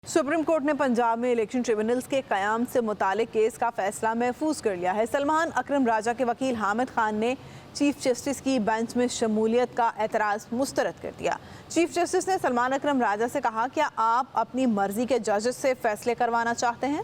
Supreme court ने पंजाब में election tribunals के क़याम से मुतालिक केस का फैसला महफूज कर लिया है। सलमान अकरम राजा के वकील हामिद खान ने चीफ जस्टिस की बेंच में शमूलियत का एतराज़ मुस्तरद कर दिया। चीफ जस्टिस ने सलमान अकरम राजा से कहा, क्या आप अपनी मर्जी के जजेस से फैसले करवाना चाहते हैं?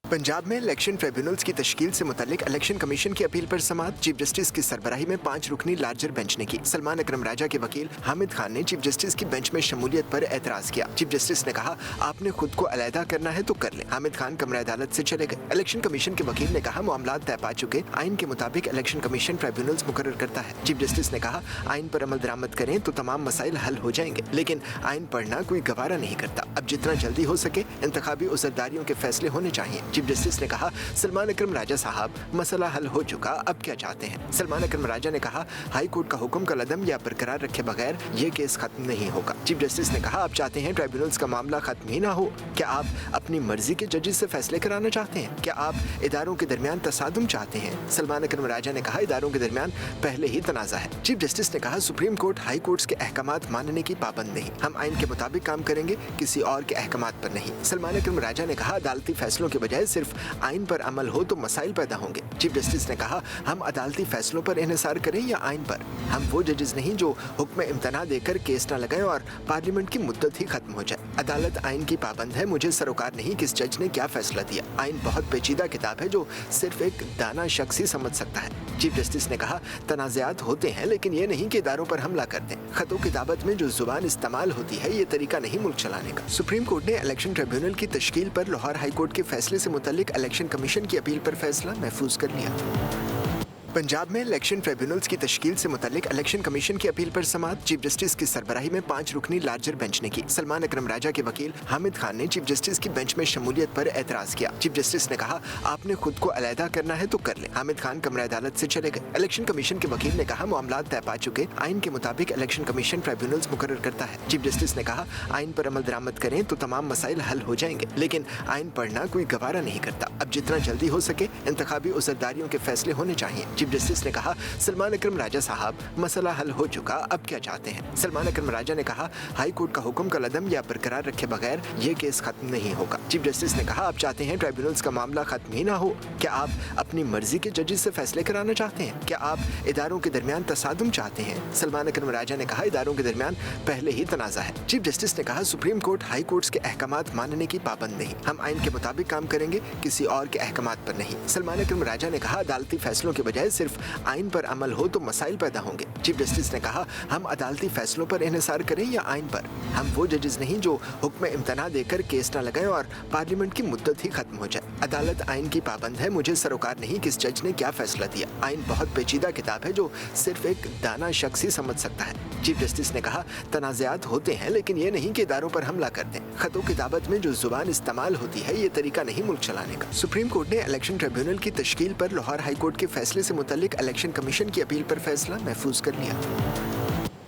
पंजाब में इलेक्शन ट्रिब्यूनल्स की तश्कील से मुतालिक इलेक्शन कमीशन की अपील पर समाअत चीफ जस्टिस की सरबराही में 5 रुकनी लार्जर बेंच ने की। सलमान अकरम राजा के वकील हामिद खान ने चीफ जस्टिस की बेंच में शमूलियत पर एतराज किया। चीफ जस्टिस ने कहा, आपने खुद को अलहदा करना है तो कर ले। हामिद खान कमरा अदालत से चले गए। इलेक्शन कमीशन के वकील ने कहा, मामलात तय पा चुके, आइन के मुताबिक इलेक्शन कमीशन ट्रिब्यूनल्स मुकर्रर करता है। चीफ जस्टिस ने कहा, आइन पर अमल दरामद करें तो तमाम मसाइल हल हो जाएंगे, लेकिन आइन पढ़ना कोई गवारा नहीं करता। अब जितना जल्दी हो सके इंतखाबी उज़रदारियों के फैसले होने चाहिए। चीफ जस्टिस ने कहा, सलमान अकरम राजा साहब, मसला हल हो चुका, अब क्या चाहते हैं? सलमान अकरम राजा ने कहा, हाई कोर्ट का हुक्म कलअदम या बरकरार रखे बगैर ये केस खत्म नहीं होगा। चीफ जस्टिस ने कहा, आप चाहते हैं ट्रिब्यूनल्स का मामला खत्म ही ना हो? क्या आप अपनी मर्जी के जजेस से फैसले कराना चाहते हैं? क्या आप इदारों के दरमियान तसादुम चाहते हैं? सलमान अकरम राजा ने कहा, इदारों के दरमियान पहले ही तनाज़ा है। चीफ जस्टिस ने कहा, सुप्रीम कोर्ट हाई कोर्ट्स के अहकामात मानने की पाबंद नहीं, हम आइन के मुताबिक काम करेंगे, किसी और के अहकामात पर नहीं। सलमान अकरम राजा ने कहा, अदालती फैसलों के बजाय सिर्फ आइन पर अमल हो तो मसाइल पैदा होंगे। चीफ जस्टिस ने कहा, हम अदालती फैसलों पर इन्हिसार करें या आइन पर? हम वो जजेस नहीं जो हुक्म इम्तना देकर केस न लगाएं और पार्लियामेंट की मुद्दत ही खत्म हो जाए। अदालत आइन की पाबंद है, मुझे सरोकार नहीं किस जज ने क्या फैसला दिया। आइन बहुत पेचीदा किताब है जो सिर्फ एक दाना शख्स ही समझ सकता है। चीफ जस्टिस ने कहा, तनाज़ात होते हैं लेकिन ये नहीं कि इदारों पर हमला कर दें। खतों किताबत में जो जुबान इस्तेमाल होती है, ये तरीका नहीं मुल्क चलाने का। सुप्रीम कोर्ट ने इलेक्शन ट्रिब्यूनल की तश्कील पर लाहौर हाई कोर्ट के फैसले से मुतालिक इलेक्शन कमीशन की अपील पर फैसला महफूज कर लिया। पंजाब में इलेक्शन ट्रिब्यूनल्स की तश्कील से मुतालिक इलेक्शन कमीशन की अपील पर समाअत चीफ जस्टिस की सरबराही में 5 रुकनी लार्जर बेंच ने की। सलमान अकरम राजा के वकील हामिद खान ने चीफ जस्टिस की बेंच में शमूलियत पर एतराज किया। चीफ जस्टिस ने कहा, आपने खुद को अलहदा करना है तो कर ले। हामिद खान कमरा अदालत से चले गए। इलेक्शन कमीशन के वकील ने कहा, मामलात तय पा चुके, आइन के मुताबिक इलेक्शन कमीशन ट्रिब्यूनल्स मुकर्रर करता है। चीफ जस्टिस ने कहा, आइन पर अमल दरामद करें तो तमाम मसाइल हल हो जाएंगे, लेकिन आइन पढ़ना कोई गवारा नहीं करता। अब जितना जल्दी हो सके इंतखाबी उज़रदारियों के फैसले होने चाहिए। चीफ जस्टिस ने कहा, सलमान अकरम राजा साहब, मसला हल हो चुका, अब क्या चाहते हैं? सलमान अकरम राजा ने कहा, हाई कोर्ट का हुक्म कलअदम या बरकरार रखे बगैर ये केस खत्म नहीं होगा। चीफ जस्टिस ने कहा, आप चाहते हैं ट्रिब्यूनल्स का मामला खत्म ही ना हो? क्या आप अपनी मर्जी के जजेस से फैसले कराना चाहते हैं? क्या आप इदारों के दरमियान तसादुम चाहते हैं? सलमान अकरम राजा ने कहा, इदारों के दरमियान पहले ही तनाज़ा है। चीफ जस्टिस ने कहा, सुप्रीम कोर्ट हाई कोर्ट्स के अहकामात मानने की पाबंद नहीं, हम आइन के मुताबिक काम करेंगे, किसी और के अहकामात पर नहीं। सलमान अकरम राजा ने कहा, अदालती फैसलों के बजाय सिर्फ आइन पर अमल हो तो मसाइल पैदा होंगे। चीफ जस्टिस ने कहा, हम अदालती फैसलों पर इन्हिसार करें या आइन पर? हम वो जजेस नहीं जो हुक्म इम्तना देकर केस न लगाएं और पार्लियामेंट की मुद्दत ही खत्म हो जाए। अदालत आइन की पाबंद है, मुझे सरोकार नहीं किस जज ने क्या फैसला दिया। आइन बहुत पेचीदा किताब है जो सिर्फ एक दाना शख्स ही समझ सकता है। चीफ जस्टिस ने कहा, तनाज़ात होते हैं लेकिन ये नहीं कि इदारों पर हमला कर दें। खतों किताबत में जो जुबान इस्तेमाल होती है, ये तरीका नहीं मुल्क चलाने का। सुप्रीम कोर्ट ने इलेक्शन ट्रिब्यूनल की तश्कील पर लाहौर हाई कोर्ट के फैसले से मुतालिक इलेक्शन कमीशन की अपील पर फैसला महफूज कर लिया।